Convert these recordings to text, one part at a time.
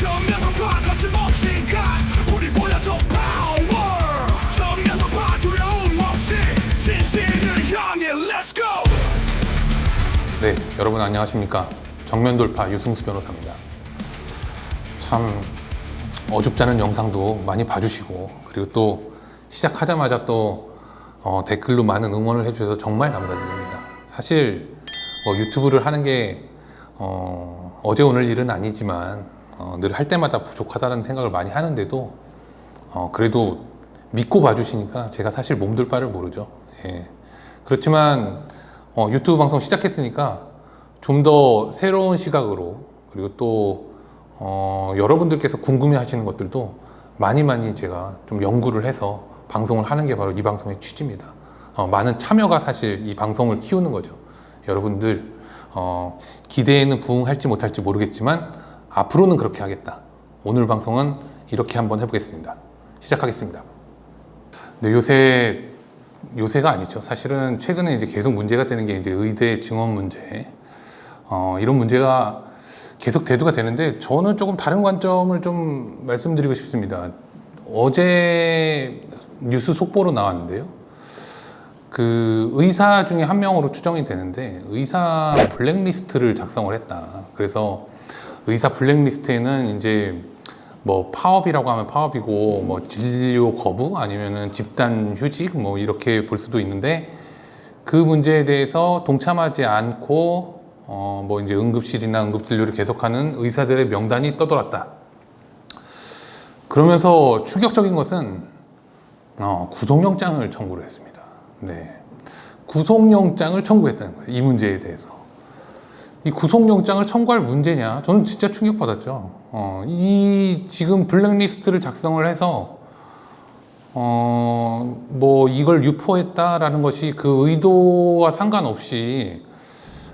전면과 거침없이 가 우리 보여줘 파워 전면과 두려움 없이 진실을 향해 Let's go. 네, 여러분 안녕하십니까. 정면돌파 유승수 변호사입니다. 참 어줍지 않은 영상도 많이 봐주시고, 그리고 또 시작하자마자 또 댓글로 많은 응원을 해주셔서 정말 감사드립니다. 사실 뭐 유튜브를 하는 게 어제 오늘 일은 아니지만 늘 할 때마다 부족하다는 생각을 많이 하는데도 그래도 믿고 봐주시니까 제가 사실 몸둘 바를 모르죠. 예. 그렇지만 유튜브 방송 시작했으니까 좀 더 새로운 시각으로, 그리고 또 여러분들께서 궁금해 하시는 것들도 많이 제가 좀 연구를 해서 방송을 하는 게 바로 이 방송의 취지입니다. 많은 참여가 사실 이 방송을 키우는 거죠. 여러분들 기대에는 부응할지 못할지 모르겠지만 앞으로는 그렇게 하겠다. 오늘 방송은 이렇게 한번 해보겠습니다. 시작하겠습니다. 네, 요새가 아니죠. 사실은 최근에 이제 계속 문제가 되는 게 이제 의대 증원 문제. 이런 문제가 계속 대두가 되는데, 저는 조금 다른 관점을 좀 말씀드리고 싶습니다. 어제 뉴스 속보로 나왔는데요. 그 의사 중에 한 명으로 추정이 되는데, 의사 블랙리스트를 작성을 했다. 그래서 의사 블랙리스트에는 이제 뭐 파업이라고 하면 파업이고, 뭐 진료 거부 아니면은 집단 휴직 뭐 이렇게 볼 수도 있는데, 그 문제에 대해서 동참하지 않고 뭐 이제 응급실이나 응급진료를 계속하는 의사들의 명단이 떠돌았다. 그러면서 충격적인 것은 구속영장을 청구를 했습니다. 네, 구속영장을 청구했다는 거예요. 이 문제에 대해서. 이 구속영장을 청구할 문제냐? 저는 진짜 충격받았죠. 이 지금 블랙리스트를 작성을 해서 뭐 이걸 유포했다라는 것이 그 의도와 상관없이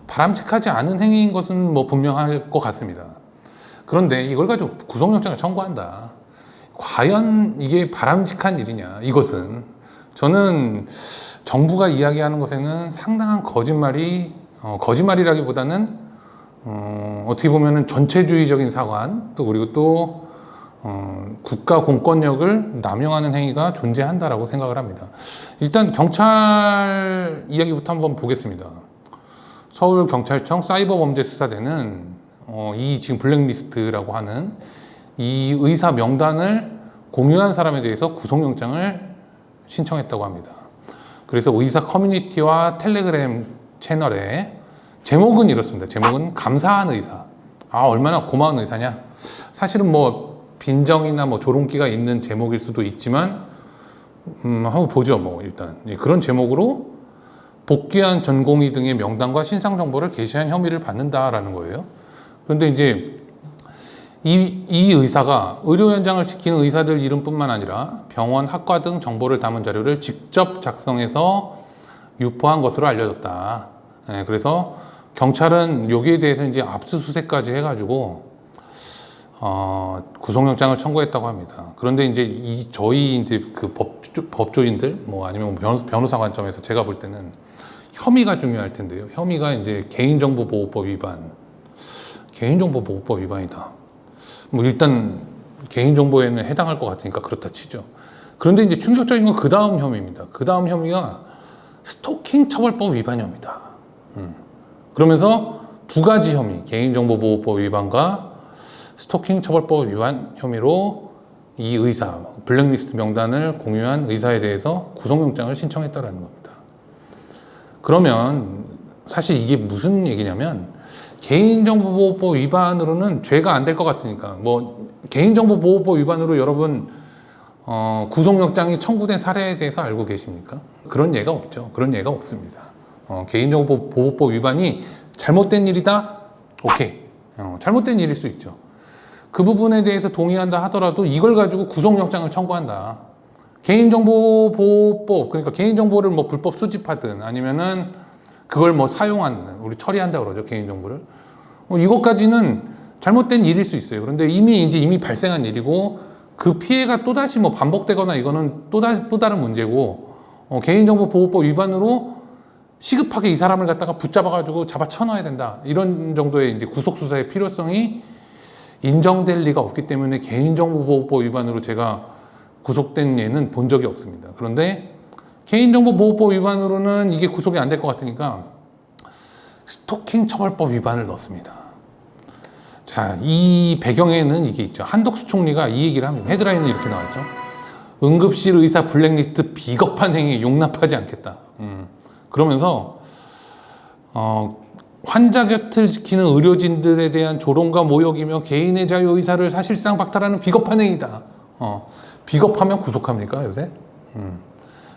바람직하지 않은 행위인 것은 뭐 분명할 것 같습니다. 그런데 이걸 가지고 구속영장을 청구한다. 과연 이게 바람직한 일이냐? 이것은 저는 정부가 이야기하는 것에는 상당한 거짓말이라기보다는 어떻게 보면은 전체주의적인 사관, 또 그리고 또 국가 공권력을 남용하는 행위가 존재한다라고 생각을 합니다. 일단 경찰 이야기부터 한번 보겠습니다. 서울경찰청 사이버범죄수사대는 이 지금 블랙리스트라고 하는 이 의사 명단을 공유한 사람에 대해서 구속영장을 신청했다고 합니다. 그래서 의사 커뮤니티와 텔레그램 채널에 제목은 이렇습니다. 제목은 감사한 의사. 얼마나 고마운 의사냐. 사실은 뭐 빈정이나 뭐 조롱기가 있는 제목일 수도 있지만 한번 보죠. 뭐 일단 그런 제목으로 복귀한 전공의 등의 명단과 신상 정보를 게시한 혐의를 받는다라는 거예요. 그런데 이제 이 의사가 의료 현장을 지키는 의사들 이름뿐만 아니라 병원, 학과 등 정보를 담은 자료를 직접 작성해서 유포한 것으로 알려졌다. 네, 그래서 경찰은 여기에 대해서 이제 압수수색까지 해가지고 구속영장을 청구했다고 합니다. 그런데 이제 저희 이제 그 법조인들 뭐 아니면 변호사 관점에서 제가 볼 때는 혐의가 중요할 텐데요. 혐의가 이제 개인정보보호법 위반이다. 뭐 일단 개인정보에는 해당할 것 같으니까 그렇다 치죠. 그런데 이제 충격적인 건 그 다음 혐의입니다. 그 다음 혐의가 스토킹 처벌법 위반 혐의다. 그러면서 두 가지 혐의, 개인정보보호법 위반과 스토킹 처벌법 위반 혐의로 이 의사, 블랙리스트 명단을 공유한 의사에 대해서 구속영장을 신청했다라는 겁니다. 그러면 사실 이게 무슨 얘기냐면, 개인정보보호법 위반으로는 죄가 안 될 것 같으니까, 뭐 개인정보보호법 위반으로 여러분 구속영장이 청구된 사례에 대해서 알고 계십니까? 그런 예가 없죠. 그런 예가 없습니다. 개인정보보호법 위반이 잘못된 일이다? 오케이. 잘못된 일일 수 있죠. 그 부분에 대해서 동의한다 하더라도 이걸 가지고 구속영장을 청구한다. 개인정보보호법, 그러니까 개인정보를 뭐 불법 수집하든 아니면은 그걸 뭐 사용하는, 우리 처리한다 그러죠, 개인정보를. 이것까지는 잘못된 일일 수 있어요. 그런데 이미 발생한 일이고, 그 피해가 또다시 뭐 반복되거나 이거는 또 다른 문제고, 개인정보보호법 위반으로 시급하게 이 사람을 갖다가 붙잡아가지고 잡아 쳐넣어야 된다. 이런 정도의 이제 구속수사의 필요성이 인정될 리가 없기 때문에 개인정보보호법 위반으로 제가 구속된 예는 본 적이 없습니다. 그런데 개인정보보호법 위반으로는 이게 구속이 안 될 것 같으니까 스토킹 처벌법 위반을 넣었습니다. 자, 이 배경에는 이게 있죠. 한덕수 총리가 이 얘기를 합니다. 헤드라인은 이렇게 나왔죠. 응급실 의사 블랙리스트 비겁한 행위 용납하지 않겠다. 그러면서 환자 곁을 지키는 의료진들에 대한 조롱과 모욕이며 개인의 자유 의사를 사실상 박탈하는 비겁한 행위다. 비겁하면 구속합니까 요새?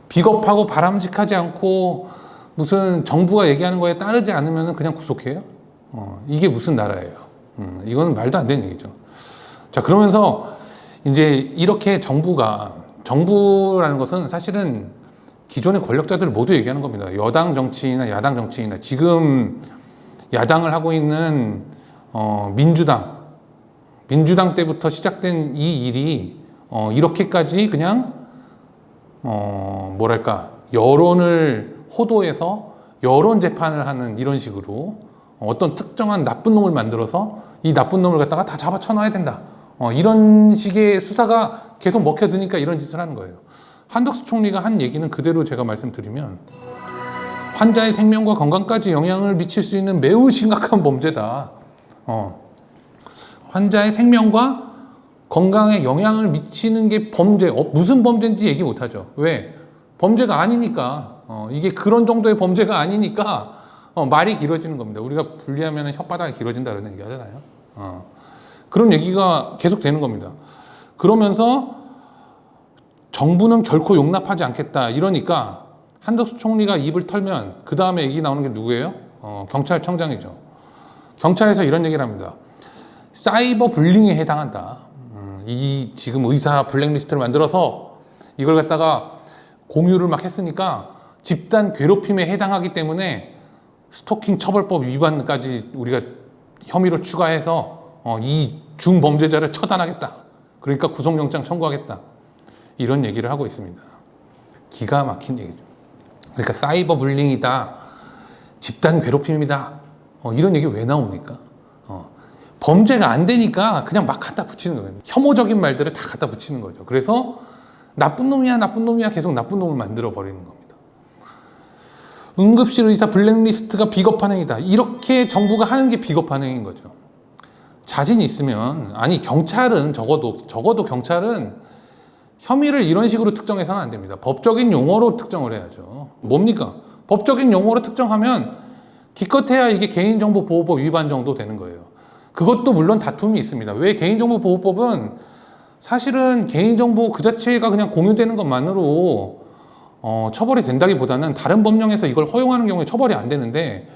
비겁하고 바람직하지 않고 무슨 정부가 얘기하는 거에 따르지 않으면 그냥 구속해요? 이게 무슨 나라예요? 이건 말도 안 되는 얘기죠. 자, 그러면서 이제 이렇게 정부라는 것은 사실은 기존의 권력자들 모두 얘기하는 겁니다. 여당 정치인이나 야당 정치인이나 지금 야당을 하고 있는 민주당 때부터 시작된 이 일이 이렇게까지 그냥 뭐랄까 여론을 호도해서 여론 재판을 하는 이런 식으로 어떤 특정한 나쁜 놈을 만들어서 이 나쁜 놈을 갖다가 다 잡아쳐놔야 된다. 이런 식의 수사가 계속 먹혀드니까 이런 짓을 하는 거예요. 한덕수 총리가 한 얘기는 그대로 제가 말씀드리면 환자의 생명과 건강까지 영향을 미칠 수 있는 매우 심각한 범죄다. 환자의 생명과 건강에 영향을 미치는 게 범죄, 무슨 범죄인지 얘기 못하죠. 왜? 범죄가 아니니까. 이게 그런 정도의 범죄가 아니니까 말이 길어지는 겁니다. 우리가 분리하면 혓바닥이 길어진다 그런 얘기 하잖아요. 그런 얘기가 계속 되는 겁니다. 그러면서 정부는 결코 용납하지 않겠다 이러니까 한덕수 총리가 입을 털면 그 다음에 얘기 나오는 게 누구예요? 경찰청장이죠. 경찰에서 이런 얘기를 합니다. 사이버 불링에 해당한다. 이 지금 의사 블랙리스트를 만들어서 이걸 갖다가 공유를 막 했으니까 집단 괴롭힘에 해당하기 때문에 스토킹 처벌법 위반까지 우리가 혐의로 추가해서 이 중범죄자를 처단하겠다. 그러니까 구속영장 청구하겠다. 이런 얘기를 하고 있습니다. 기가 막힌 얘기죠. 그러니까 사이버 불링이다. 집단 괴롭힘이다. 이런 얘기 왜 나옵니까? 범죄가 안 되니까 그냥 막 갖다 붙이는 거예요. 혐오적인 말들을 다 갖다 붙이는 거죠. 그래서 나쁜 놈이야 계속 나쁜 놈을 만들어 버리는 겁니다. 응급실 의사 블랙리스트가 비겁한 행위다. 이렇게 정부가 하는 게 비겁한 행위인 거죠. 자신이 있으면 경찰은 적어도 경찰은 혐의를 이런 식으로 특정해서는 안 됩니다. 법적인 용어로 특정을 해야죠. 뭡니까? 법적인 용어로 특정하면 기껏해야 이게 개인정보보호법 위반 정도 되는 거예요. 그것도 물론 다툼이 있습니다. 왜 개인정보보호법은 사실은 개인정보 그 자체가 그냥 공유되는 것만으로 처벌이 된다기보다는 다른 법령에서 이걸 허용하는 경우에 처벌이 안 되는데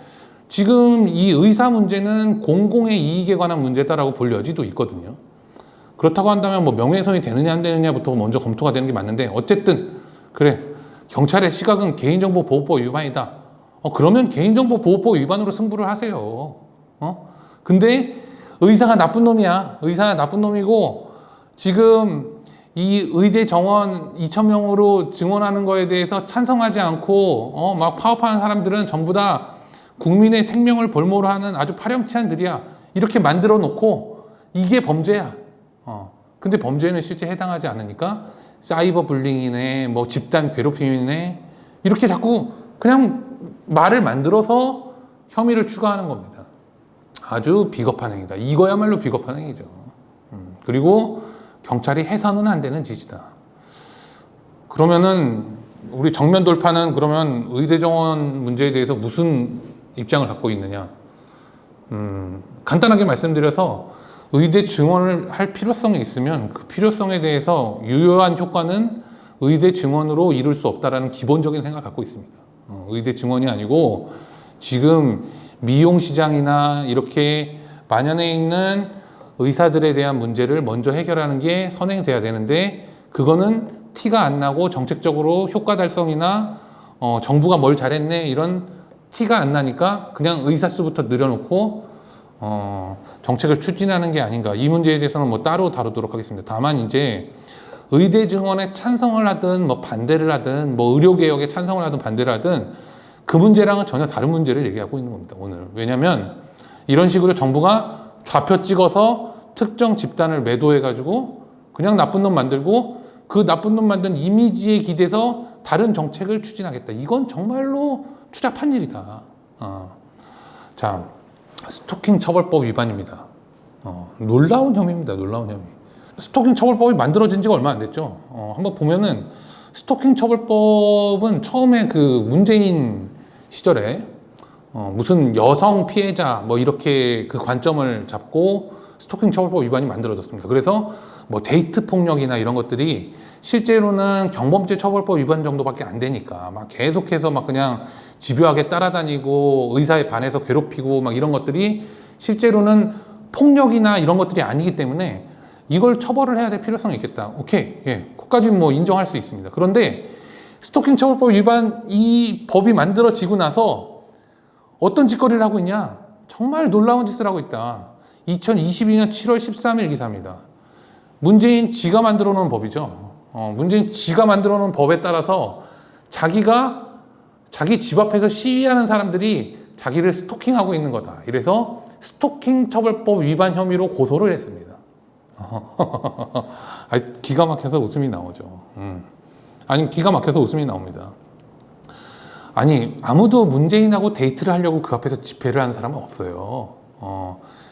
지금 이 의사 문제는 공공의 이익에 관한 문제다라고 볼 여지도 있거든요. 그렇다고 한다면 뭐 명예훼손이 되느냐 안 되느냐부터 먼저 검토가 되는 게 맞는데 어쨌든 그래 경찰의 시각은 개인정보보호법 위반이다. 그러면 개인정보보호법 위반으로 승부를 하세요. 근데 의사가 나쁜 놈이야. 의사가 나쁜 놈이고 지금 이 의대 정원 2,000명으로 증원하는 거에 대해서 찬성하지 않고 막 파업하는 사람들은 전부 다 국민의 생명을 볼모로 하는 아주 파렴치한들이야. 이렇게 만들어 놓고 이게 범죄야. 근데 범죄는 실제 해당하지 않으니까 사이버 불링이네, 뭐 집단 괴롭힘이네 이렇게 자꾸 그냥 말을 만들어서 혐의를 추가하는 겁니다. 아주 비겁한 행위다. 이거야말로 비겁한 행위죠. 그리고 경찰이 해서는 안 되는 짓이다. 그러면은 우리 정면 돌파는 그러면 의대 정원 문제에 대해서 무슨 입장을 갖고 있느냐? 간단하게 말씀드려서 의대 증원을 할 필요성이 있으면 그 필요성에 대해서 유효한 효과는 의대 증원으로 이룰 수 없다라는 기본적인 생각을 갖고 있습니다. 의대 증원이 아니고 지금 미용 시장이나 이렇게 만연해 있는 의사들에 대한 문제를 먼저 해결하는 게 선행돼야 되는데 그거는 티가 안 나고 정책적으로 효과 달성이나 정부가 뭘 잘했네 이런 티가 안 나니까 그냥 의사 수부터 늘려놓고 정책을 추진하는 게 아닌가. 이 문제에 대해서는 뭐 따로 다루도록 하겠습니다. 다만 이제 의대 증원에 찬성을 하든 뭐 반대를 하든 뭐 의료개혁에 찬성을 하든 반대를 하든 그 문제랑은 전혀 다른 문제를 얘기하고 있는 겁니다. 오늘. 왜냐하면 이런 식으로 정부가 좌표 찍어서 특정 집단을 매도해가지고 그냥 나쁜 놈 만들고 그 나쁜 놈 만든 이미지에 기대서 다른 정책을 추진하겠다. 이건 정말로 추잡한 일이다. 자, 스토킹 처벌법 위반입니다. 놀라운 혐의입니다. 놀라운 혐의. 스토킹 처벌법이 만들어진 지가 얼마 안 됐죠. 한번 보면은 스토킹 처벌법은 처음에 그 문재인 시절에 무슨 여성 피해자 뭐 이렇게 그 관점을 잡고 스토킹 처벌법 위반이 만들어졌습니다. 그래서 뭐 데이트 폭력이나 이런 것들이 실제로는 경범죄 처벌법 위반 정도밖에 안 되니까 막 계속해서 막 그냥 집요하게 따라다니고 의사에 반해서 괴롭히고 막 이런 것들이 실제로는 폭력이나 이런 것들이 아니기 때문에 이걸 처벌을 해야 될 필요성이 있겠다. 오케이. 예. 그것까지는 뭐 인정할 수 있습니다. 그런데 스토킹 처벌법 위반 이 법이 만들어지고 나서 어떤 짓거리를 하고 있냐? 정말 놀라운 짓을 하고 있다. 2022년 7월 13일 기사입니다. 문재인 지가 만들어 놓은 법이죠. 문재인 지가 만들어 놓은 법에 따라서 자기 집 앞에서 시위하는 사람들이 자기를 스토킹하고 있는 거다. 이래서 스토킹 처벌법 위반 혐의로 고소를 했습니다. 기가 막혀서 웃음이 나오죠. 아니, 기가 막혀서 웃음이 나옵니다. 아니, 아무도 문재인하고 데이트를 하려고 그 앞에서 집회를 하는 사람은 없어요.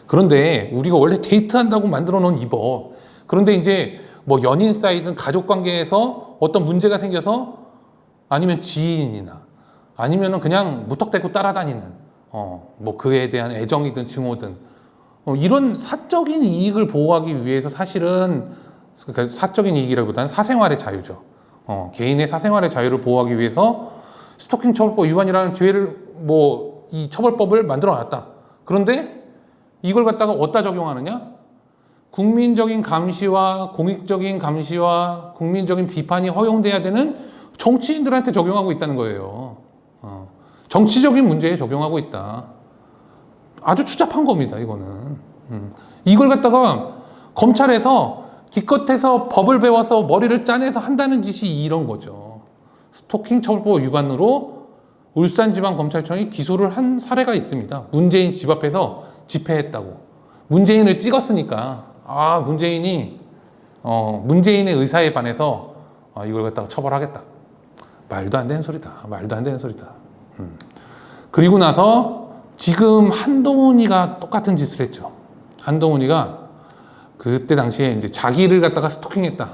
그런데 우리가 원래 데이트한다고 만들어 놓은 이 법. 그런데 이제 뭐 연인 사이든 가족 관계에서 어떤 문제가 생겨서 아니면 지인이나 아니면은 그냥 무턱대고 따라다니는 뭐 그에 대한 애정이든 증오든 이런 사적인 이익을 보호하기 위해서 사실은 그러니까 사적인 이익이라기보다는 사생활의 자유죠. 개인의 사생활의 자유를 보호하기 위해서 스토킹 처벌법 위반이라는 죄를 뭐 이 처벌법을 만들어 놨다. 그런데 이걸 갖다가 어디다 적용하느냐? 국민적인 감시와 공익적인 감시와 국민적인 비판이 허용돼야 되는 정치인들한테 적용하고 있다는 거예요. 정치적인 문제에 적용하고 있다. 아주 추잡한 겁니다, 이거는. 이걸 갖다가 검찰에서 기껏해서 법을 배워서 머리를 짜내서 한다는 짓이 이런 거죠. 스토킹 처벌법 위반으로 울산지방검찰청이 기소를 한 사례가 있습니다. 문재인 집 앞에서 집회했다고. 문재인을 찍었으니까, 문재인이, 문재인의 의사에 반해서 이걸 갖다가 처벌하겠다. 말도 안 되는 소리다. 말도 안 되는 소리다. 그리고 나서 지금 한동훈이가 똑같은 짓을 했죠. 한동훈이가 그때 당시에 이제 자기를 갖다가 스토킹했다.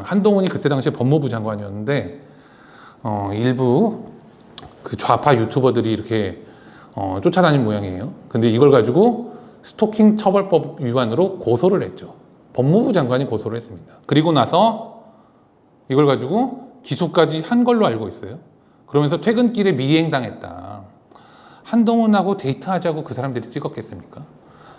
한동훈이 그때 당시에 법무부 장관이었는데, 일부 그 좌파 유튜버들이 이렇게 쫓아다닌 모양이에요. 근데 이걸 가지고 스토킹 처벌법 위반으로 고소를 했죠. 법무부 장관이 고소를 했습니다. 그리고 나서 이걸 가지고 기소까지 한 걸로 알고 있어요. 그러면서 퇴근길에 미행당했다. 한동훈하고 데이트하자고 그 사람들이 찍었겠습니까?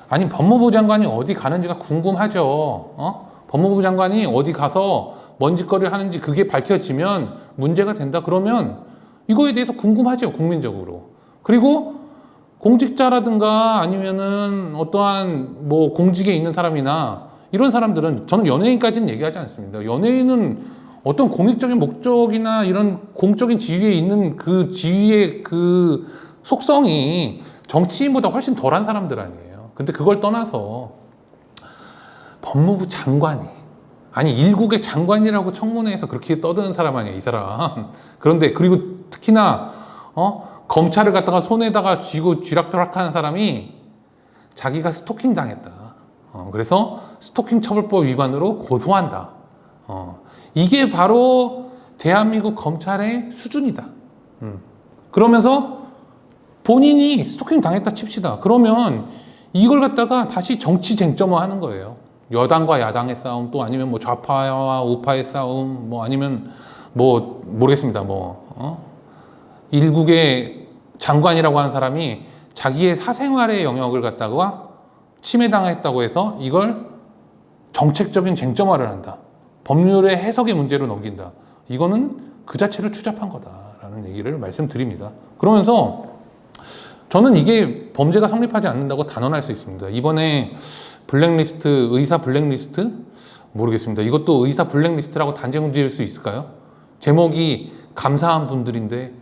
아니, 법무부 장관이 어디 가는지가 궁금하죠. 법무부 장관이 어디 가서 뭔 짓거리를 하는지 그게 밝혀지면 문제가 된다. 그러면 이거에 대해서 궁금하죠, 국민적으로. 그리고 공직자라든가 아니면은 어떠한 뭐 공직에 있는 사람이나 이런 사람들은, 저는 연예인까지는 얘기하지 않습니다. 연예인은 어떤 공익적인 목적이나 이런 공적인 지위에 있는 그 지위의 그 속성이 정치인보다 훨씬 덜한 사람들 아니에요. 근데 그걸 떠나서 법무부 장관이, 아니 일국의 장관이라고 청문회에서 그렇게 떠드는 사람 아니에요, 이 사람. 그런데 그리고 특히나 검찰을 갖다가 손에다가 쥐고 쥐락펴락하는 사람이 자기가 스토킹 당했다. 그래서 스토킹 처벌법 위반으로 고소한다. 이게 바로 대한민국 검찰의 수준이다. 그러면서 본인이 스토킹 당했다 칩시다. 그러면 이걸 갖다가 다시 정치 쟁점화 하는 거예요. 여당과 야당의 싸움, 또 아니면 뭐 좌파와 우파의 싸움, 뭐 아니면 뭐 모르겠습니다. 일국의 장관이라고 하는 사람이 자기의 사생활의 영역을 갖다가 침해당했다고 해서 이걸 정책적인 쟁점화를 한다. 법률의 해석의 문제로 넘긴다. 이거는 그 자체로 추잡한 거다라는 얘기를 말씀드립니다. 그러면서 저는 이게 범죄가 성립하지 않는다고 단언할 수 있습니다. 이번에 블랙리스트, 의사 블랙리스트? 모르겠습니다. 이것도 의사 블랙리스트라고 단정 지을 수 있을까요? 제목이 감사한 분들인데,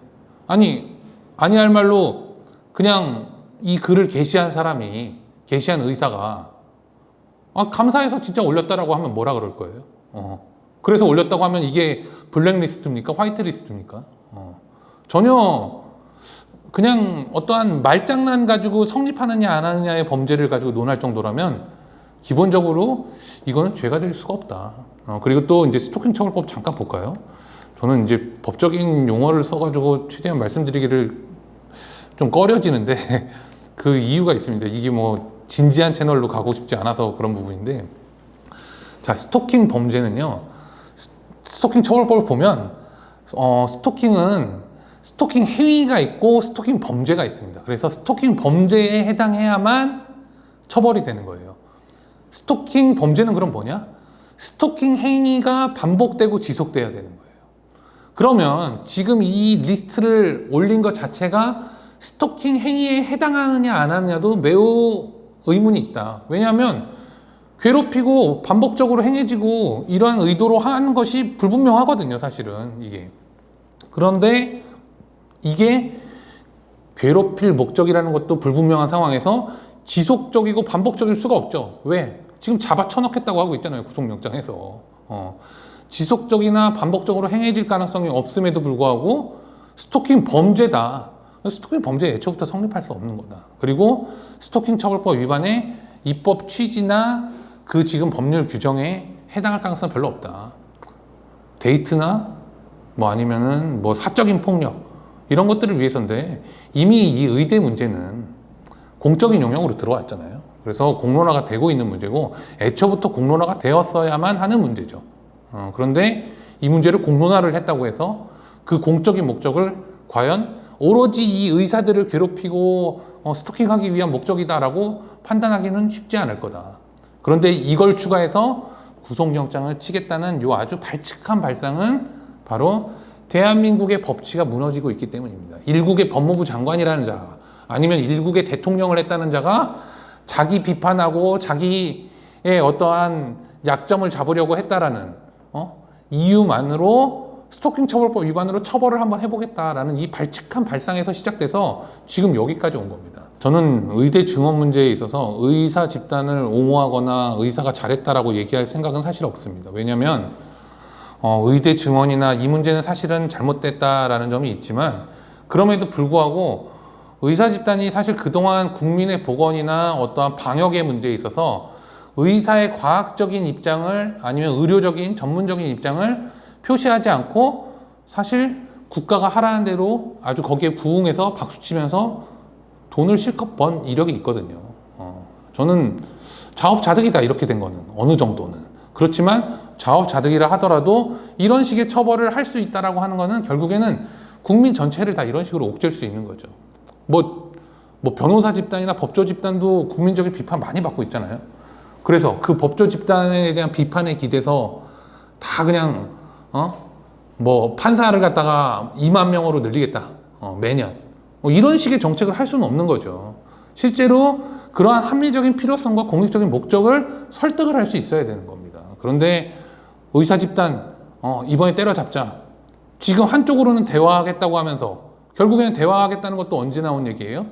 아니 할 말로 그냥 이 글을 게시한 사람이, 게시한 의사가 감사해서 진짜 올렸다라고 하면 뭐라 그럴 거예요? 그래서 올렸다고 하면 이게 블랙리스트입니까? 화이트리스트입니까? 전혀 그냥 어떠한 말장난 가지고 성립하느냐 안 하느냐의 범죄를 가지고 논할 정도라면 기본적으로 이거는 죄가 될 수가 없다. 그리고 또 이제 스토킹 처벌법 잠깐 볼까요? 저는 이제 법적인 용어를 써가지고 최대한 말씀드리기를 좀 꺼려지는데 그 이유가 있습니다. 이게 뭐 진지한 채널로 가고 싶지 않아서 그런 부분인데, 자, 스토킹 범죄는요, 스토킹 처벌법을 보면 스토킹은 스토킹 행위가 있고 스토킹 범죄가 있습니다. 그래서 스토킹 범죄에 해당해야만 처벌이 되는 거예요. 스토킹 범죄는 그럼 뭐냐? 스토킹 행위가 반복되고 지속돼야 되는 거예요. 그러면 지금 이 리스트를 올린 것 자체가 스토킹 행위에 해당하느냐 안 하느냐도 매우 의문이 있다. 왜냐하면 괴롭히고 반복적으로 행해지고 이러한 의도로 하는 것이 불분명하거든요, 사실은 이게. 그런데 이게 괴롭힐 목적이라는 것도 불분명한 상황에서 지속적이고 반복적일 수가 없죠. 왜? 지금 잡아 쳐넣겠다고 하고 있잖아요, 구속영장에서. 지속적이나 반복적으로 행해질 가능성이 없음에도 불구하고 스토킹 범죄다. 스토킹 범죄 애초부터 성립할 수 없는 거다. 그리고 스토킹 처벌법 위반의 입법 취지나 그 지금 법률 규정에 해당할 가능성은 별로 없다. 데이트나 뭐 아니면은 뭐 사적인 폭력 이런 것들을 위해서인데, 이미 이 의대 문제는 공적인 영역으로 들어왔잖아요. 그래서 공론화가 되고 있는 문제고 애초부터 공론화가 되었어야만 하는 문제죠. 그런데 이 문제를 공론화를 했다고 해서 그 공적인 목적을 과연 오로지 이 의사들을 괴롭히고 스토킹하기 위한 목적이다라고 판단하기는 쉽지 않을 거다. 그런데 이걸 추가해서 구속영장을 치겠다는 요 아주 발칙한 발상은 바로 대한민국의 법치가 무너지고 있기 때문입니다. 일국의 법무부 장관이라는 자가, 아니면 일국의 대통령을 했다는 자가 자기 비판하고 자기의 어떠한 약점을 잡으려고 했다라는 이유만으로 스토킹 처벌법 위반으로 처벌을 한번 해보겠다라는 이 발칙한 발상에서 시작돼서 지금 여기까지 온 겁니다. 저는 의대 증언 문제에 있어서 의사 집단을 옹호하거나 의사가 잘했다라고 얘기할 생각은 사실 없습니다. 왜냐하면 의대 증언이나 이 문제는 사실은 잘못됐다라는 점이 있지만, 그럼에도 불구하고 의사 집단이 사실 그동안 국민의 보건이나 어떠한 방역의 문제에 있어서 의사의 과학적인 입장을, 아니면 의료적인 전문적인 입장을 표시하지 않고 사실 국가가 하라는 대로 아주 거기에 부응해서 박수치면서 돈을 실컷 번 이력이 있거든요. 저는 자업자득이다, 이렇게 된 거는 어느 정도는. 그렇지만 자업자득이라 하더라도 이런 식의 처벌을 할 수 있다라고 하는 거는 결국에는 국민 전체를 다 이런 식으로 옥죄일 수 있는 거죠. 뭐 변호사 집단이나 법조 집단도 국민적인 비판 많이 받고 있잖아요. 그래서 그 법조 집단에 대한 비판에 기대서 다 그냥 뭐 판사를 갖다가 2만 명으로 늘리겠다, 매년 이런 식의 정책을 할 수는 없는 거죠. 실제로 그러한 합리적인 필요성과 공익적인 목적을 설득을 할 수 있어야 되는 겁니다. 그런데 의사 집단 이번에 때려잡자, 지금 한쪽으로는 대화하겠다고 하면서 결국에는 대화하겠다는 것도 언제 나온 얘기예요?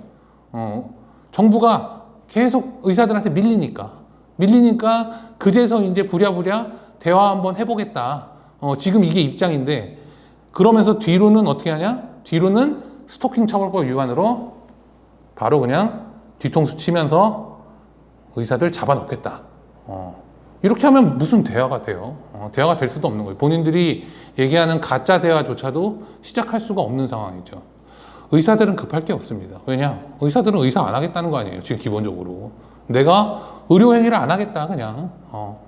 정부가 계속 의사들한테 밀리니까 그제서 이제 부랴부랴 대화 한번 해보겠다. 지금 이게 입장인데, 그러면서 뒤로는 어떻게 하냐? 뒤로는 스토킹 처벌법 위반으로 바로 그냥 뒤통수 치면서 의사들 잡아놓겠다. 이렇게 하면 무슨 대화가 돼요? 대화가 될 수도 없는 거예요. 본인들이 얘기하는 가짜 대화조차도 시작할 수가 없는 상황이죠. 의사들은 급할 게 없습니다. 왜냐? 의사들은 의사 안 하겠다는 거 아니에요, 지금 기본적으로. 내가 의료행위를 안 하겠다, 그냥.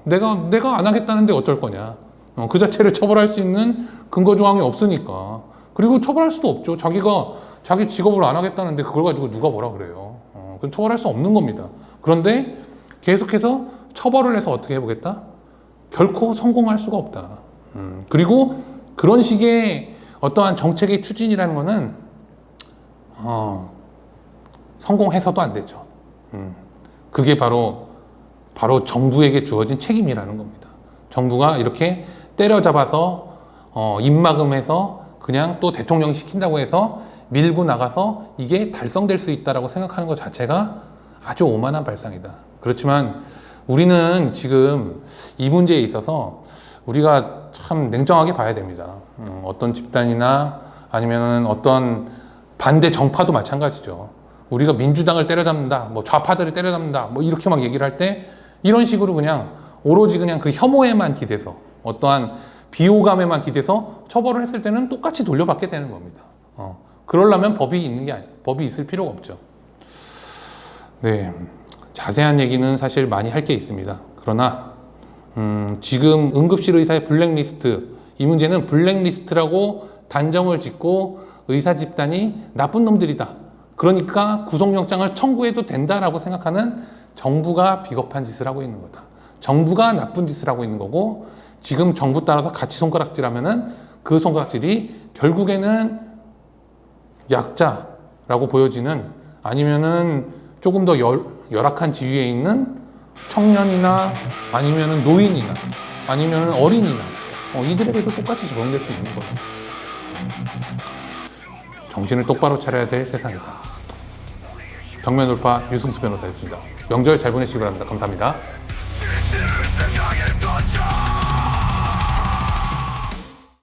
내가 안 하겠다는데 어쩔 거냐. 그 자체를 처벌할 수 있는 근거 조항이 없으니까. 그리고 처벌할 수도 없죠. 자기 직업을 안 하겠다는데 그걸 가지고 누가 뭐라 그래요. 그건 처벌할 수 없는 겁니다. 그런데 계속해서 처벌을 해서 어떻게 해보겠다? 결코 성공할 수가 없다. 그리고 그런 식의 어떠한 정책의 추진이라는 거는 성공해서도 안 되죠. 그게 바로 정부에게 주어진 책임이라는 겁니다. 정부가 이렇게 때려잡아서 입막음해서 그냥 또 대통령이 시킨다고 해서 밀고 나가서 이게 달성될 수 있다라고 생각하는 것 자체가 아주 오만한 발상이다. 그렇지만 우리는 지금 이 문제에 있어서 우리가 참 냉정하게 봐야 됩니다. 어떤 집단이나 아니면은 어떤 반대 정파도 마찬가지죠. 우리가 민주당을 때려잡는다, 뭐 좌파들을 때려잡는다, 뭐 이렇게 막 얘기를 할 때 이런 식으로 그냥 오로지 그냥 그 혐오에만 기대서 어떠한 비호감에만 기대서 처벌을 했을 때는 똑같이 돌려받게 되는 겁니다. 그러려면 법이 있을 필요가 없죠. 네, 자세한 얘기는 사실 많이 할 게 있습니다. 그러나 지금 응급실 의사의 블랙리스트, 이 문제는 블랙리스트라고 단정을 짓고 의사 집단이 나쁜 놈들이다, 그러니까 구속영장을 청구해도 된다라고 생각하는 정부가 비겁한 짓을 하고 있는 거다. 정부가 나쁜 짓을 하고 있는 거고, 지금 정부 따라서 같이 손가락질하면은 그 손가락질이 결국에는 약자라고 보여지는, 아니면은 조금 더 열악한 지위에 있는 청년이나 아니면은 노인이나 아니면은 어린이나 이들에게도 똑같이 적용될 수 있는 거예요. 정신을 똑바로 차려야 될 세상이다. 정면 돌파 유승수 변호사였습니다. 명절 잘 보내시기 바랍니다. 감사합니다. 진실을 세상에 던져